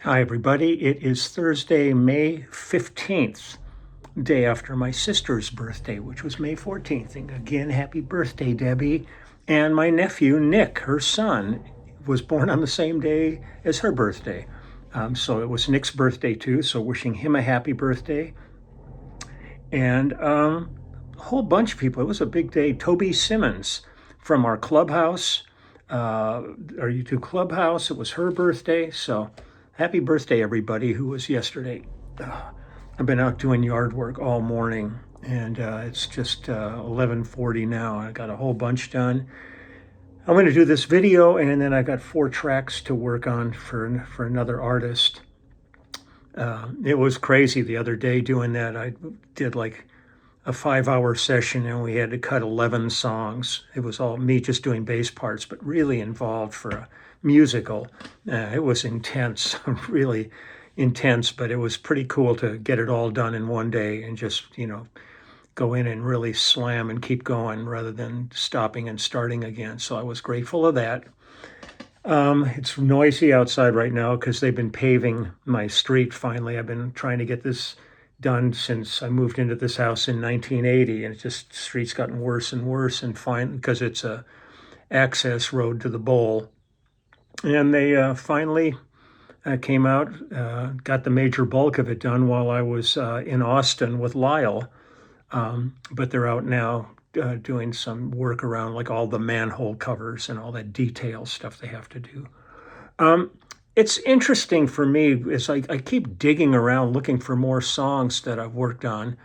Hi, everybody. It is Thursday, May 15th, day after my sister's birthday, which was May 14th. And again, happy birthday, Debbie. And my nephew, Nick, her son, was born on the same day as her birthday. So it was Nick's birthday, too. So wishing him a happy birthday. And a whole bunch of people. It was a big day. Toby Simmons from our clubhouse, our YouTube clubhouse. It was her birthday. So happy birthday, everybody who was yesterday. I've been out doing yard work all morning, and it's just 11:40 now. I got a whole bunch done. I'm going to do this video, and then I got 4 tracks to work on for another artist. It was crazy the other day doing that. I did like a 5-hour session, and we had to cut 11 songs. It was all me just doing bass parts, but really involved for a musical. It was intense, really intense, but it was pretty cool to get it all done in one day and just, go in and really slam and keep going rather than stopping and starting again. So I was grateful of that. It's noisy outside right now because they've been paving my street finally. I've been trying to get this done since I moved into this house in 1980, and the street's gotten worse and worse, and fine because it's a access road to the bowl. And they finally came out, got the major bulk of it done while I was in Austin with Lyle. But they're out now doing some work around like all the manhole covers and all that detail stuff they have to do. It's interesting for me as I keep digging around looking for more songs that I've worked on,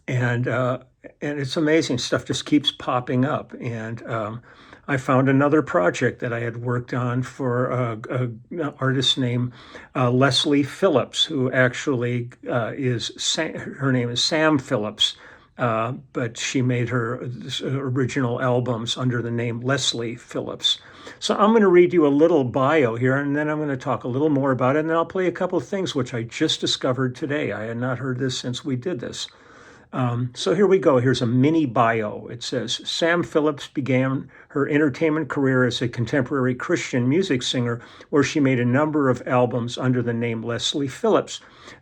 and it's amazing. Stuff just keeps popping up, and I found another project that I had worked on for an artist named Leslie Phillips, who actually her name is Sam Phillips, but she made her original albums under the name Leslie Phillips. So I'm going to read you a little bio here, and then I'm going to talk a little more about it, and then I'll play a couple of things which I just discovered today. I had not heard this since we did this. So here we go. Here's a mini bio. It says, Sam Phillips began her entertainment career as a contemporary Christian music singer, where she made a number of albums under the name Leslie Phillips.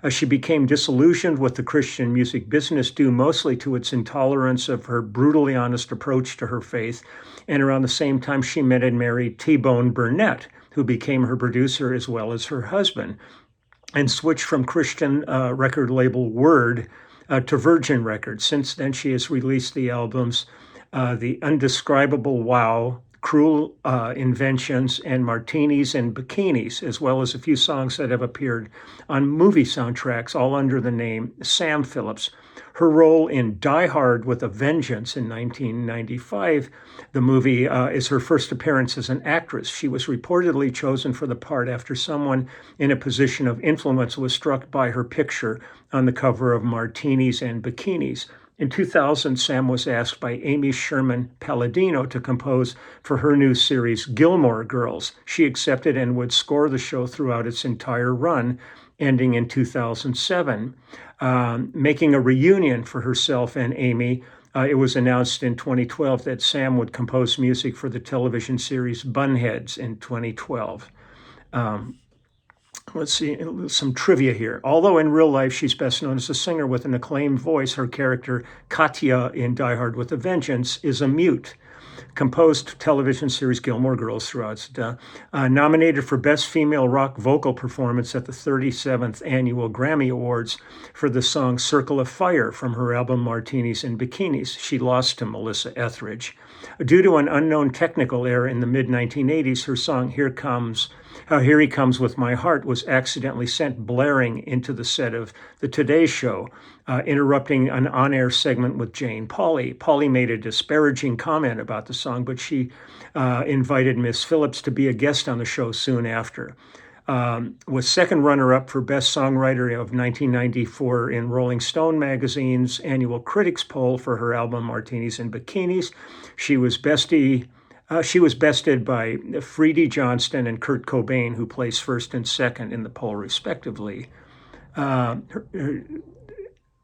She became disillusioned with the Christian music business due mostly to its intolerance of her brutally honest approach to her faith. And around the same time, she met and married T-Bone Burnett, who became her producer as well as her husband, and switched from Christian record label Word to Virgin Records. Since then, she has released the albums The Undescribable Wow, Cruel Inventions, and Martinis and Bikinis, as well as a few songs that have appeared on movie soundtracks, all under the name Sam Phillips. Her role in Die Hard with a Vengeance in 1995, the movie, is her first appearance as an actress. She was reportedly chosen for the part after someone in a position of influence was struck by her picture on the cover of Martinis and Bikinis. In 2000, Sam was asked by Amy Sherman Palladino to compose for her new series, Gilmore Girls. She accepted and would score the show throughout its entire run, ending in 2007. Making a reunion for herself and Amy, it was announced in 2012 that Sam would compose music for the television series Bunheads in 2012. Let's see, some trivia here. Although in real life she's best known as a singer with an acclaimed voice, her character Katya in Die Hard with a Vengeance is a mute. Composed television series Gilmore Girls throughout. Nominated for Best Female Rock Vocal Performance at the 37th Annual Grammy Awards for the song Circle of Fire from her album Martinis and Bikinis. She lost to Melissa Etheridge. Due to an unknown technical error in the mid-1980s, her song Here He Comes With My Heart was accidentally sent blaring into the set of The Today Show, interrupting an on-air segment with Jane Pauley. Pauley made a disparaging comment about the song, but she invited Miss Phillips to be a guest on the show soon after. Was second runner-up for Best Songwriter of 1994 in Rolling Stone magazine's annual critics poll for her album Martinis and Bikinis. She was bested by Freddie Johnston and Kurt Cobain, who placed first and second in the poll, respectively.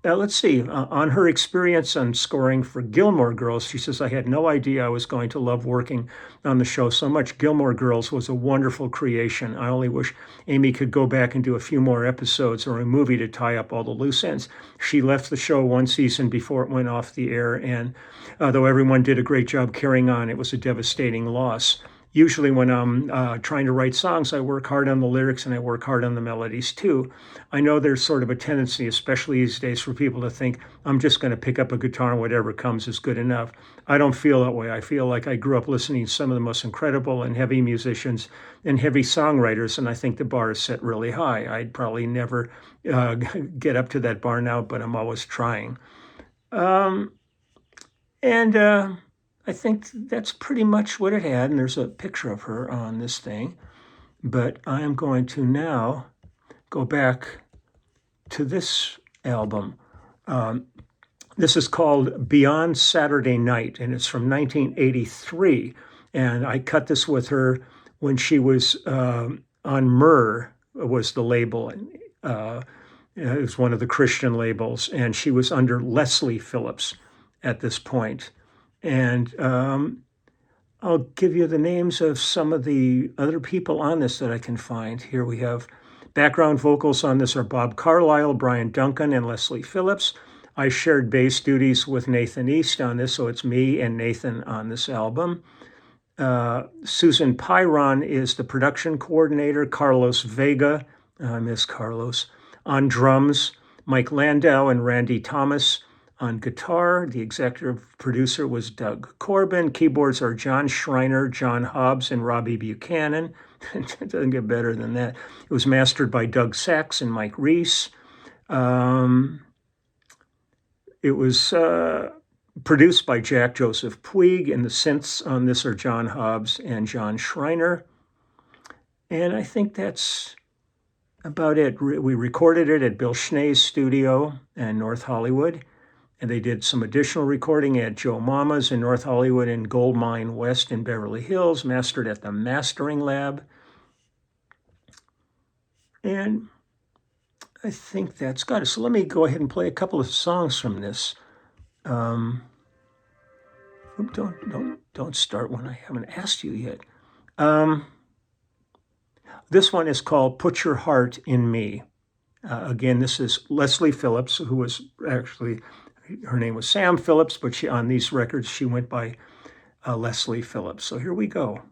Let's see. On her experience on scoring for Gilmore Girls, she says, I had no idea I was going to love working on the show so much. Gilmore Girls was a wonderful creation. I only wish Amy could go back and do a few more episodes or a movie to tie up all the loose ends. She left the show one season before it went off the air, and though everyone did a great job carrying on, it was a devastating loss. Usually, when I'm trying to write songs, I work hard on the lyrics and I work hard on the melodies too. I know there's sort of a tendency, especially these days, for people to think I'm just going to pick up a guitar and whatever comes is good enough. I don't feel that way. I feel like I grew up listening to some of the most incredible and heavy musicians and heavy songwriters, and I think the bar is set really high. I'd probably never get up to that bar now, but I'm always trying. Um, and I think that's pretty much what it had. And there's a picture of her on this thing. But I am going to now go back to this album. This is called Beyond Saturday Night, and it's from 1983. And I cut this with her when she was on Myrrh, was the label. It was one of the Christian labels, and she was under Leslie Phillips at this point. And I'll give you the names of some of the other people on this that I can find. Here we have background vocals on this are Bob Carlisle, Brian Duncan, and Leslie Phillips. I shared bass duties with Nathan East on this, so it's me and Nathan on this album. Susan Pyron is the production coordinator. Carlos Vega, I miss Carlos, on drums. Mike Landau and Randy Thomas on guitar. The executive producer was Doug Corbin. Keyboards are John Schreiner, John Hobbs, and Robbie Buchanan. It doesn't get better than that. It was mastered by Doug Sachs and Mike Reese. It was produced by Jack Joseph Puig, and the synths on this are John Hobbs and John Schreiner. And I think that's about it. We recorded it at Bill Schnee's studio in North Hollywood. And they did some additional recording at Joe Mama's in North Hollywood and Gold Mine West in Beverly Hills, mastered at the Mastering Lab. And I think that's got it. So let me go ahead and play a couple of songs from this. Don't start when I haven't asked you yet. This one is called Put Your Heart in Me. Again, this is Leslie Phillips, who was actually, her name was Sam Phillips, but she, on these records, she went by Leslie Phillips. So here we go.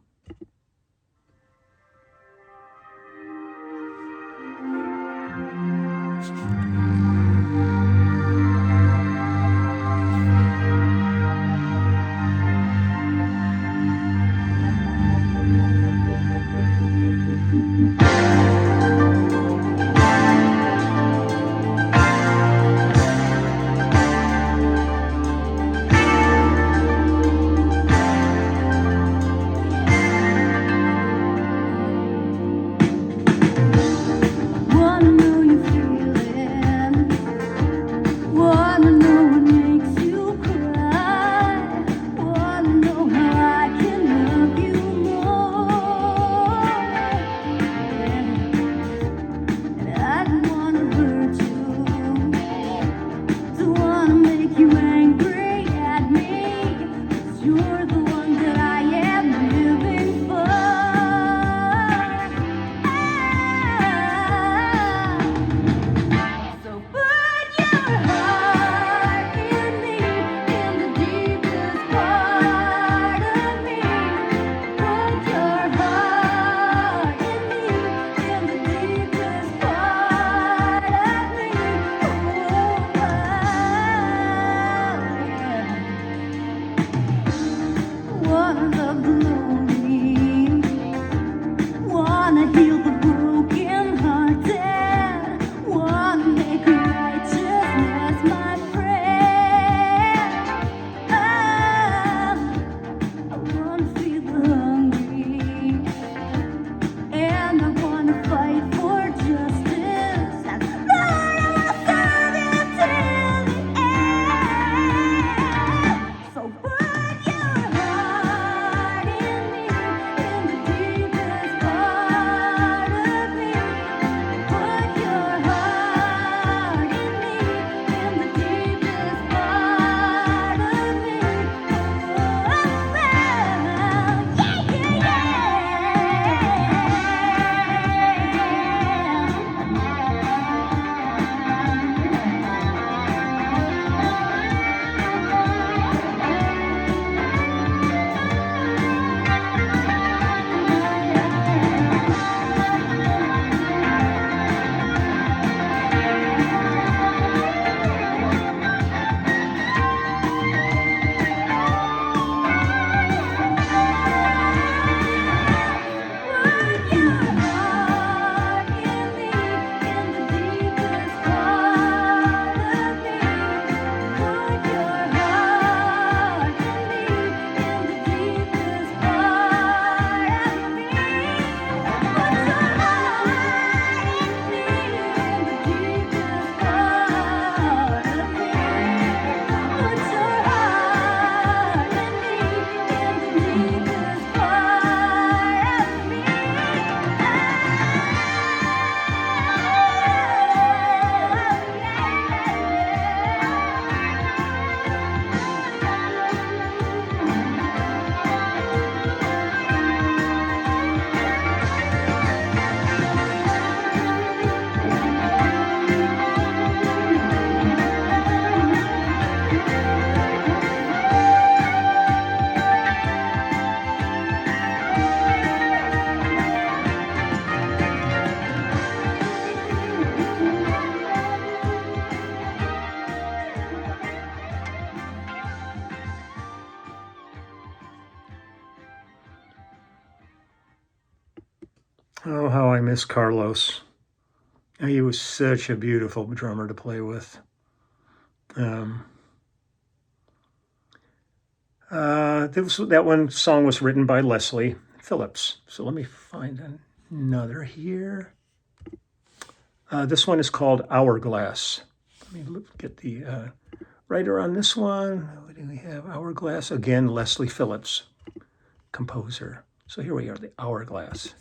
Oh, how I miss Carlos. He was such a beautiful drummer to play with. That one song was written by Leslie Phillips. So let me find another here. This one is called Hourglass. Let me get the writer on this one. What do we have? Hourglass. Again, Leslie Phillips, composer. So here we are, the Hourglass.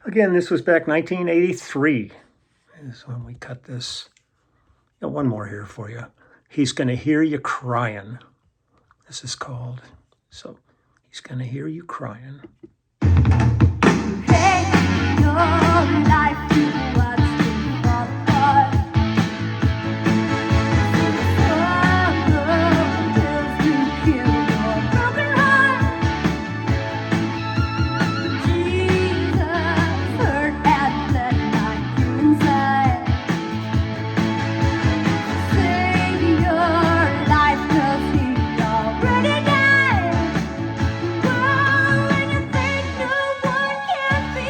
Again, this was back 1983. This is when we cut this. Got one more here for you. He's Gonna Hear You Crying. This is called. So he's gonna hear you crying. Hey, your life, you watch me fall apart. Sorrow kills you, kill your broken heart. Jesus hurt and let knock you inside. Save your life 'cause he already died. Oh, when you think no one can feel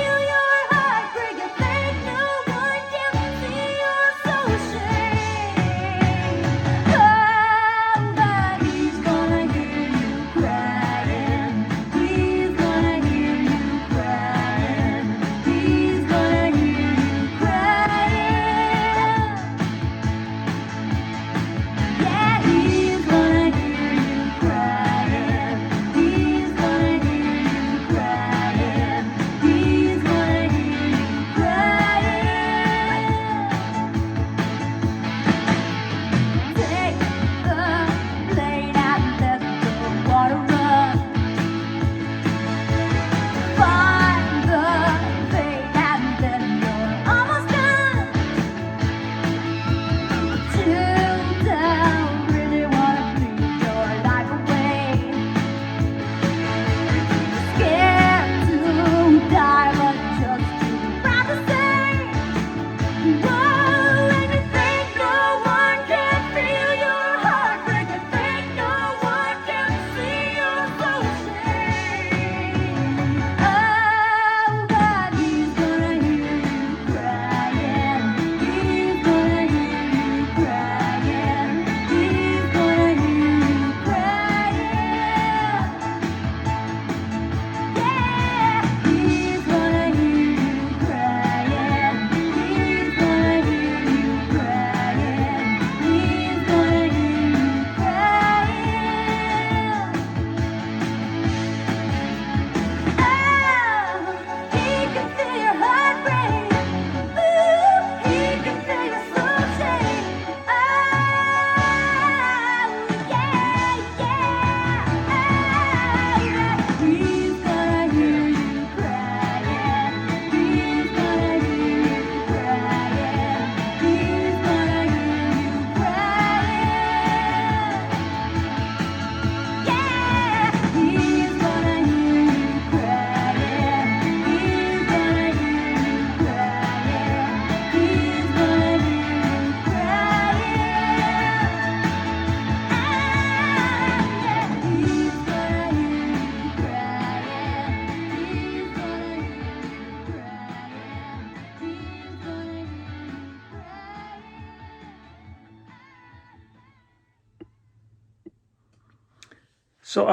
So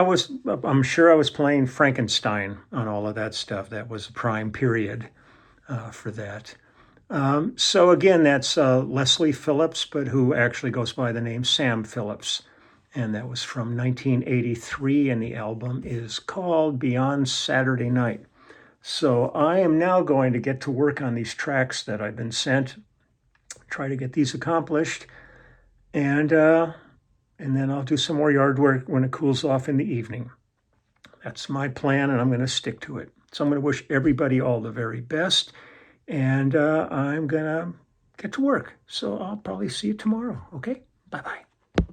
I'm sure I was playing Frankenstein on all of that stuff. That was a prime period for that. So again, that's Leslie Phillips, but who actually goes by the name Sam Phillips. And that was from 1983, and the album is called Beyond Saturday Night. So I am now going to get to work on these tracks that I've been sent, try to get these accomplished, and then I'll do some more yard work when it cools off in the evening. That's my plan, and I'm going to stick to it. So I'm going to wish everybody all the very best, and I'm going to get to work. So I'll probably see you tomorrow. Okay? Bye-bye.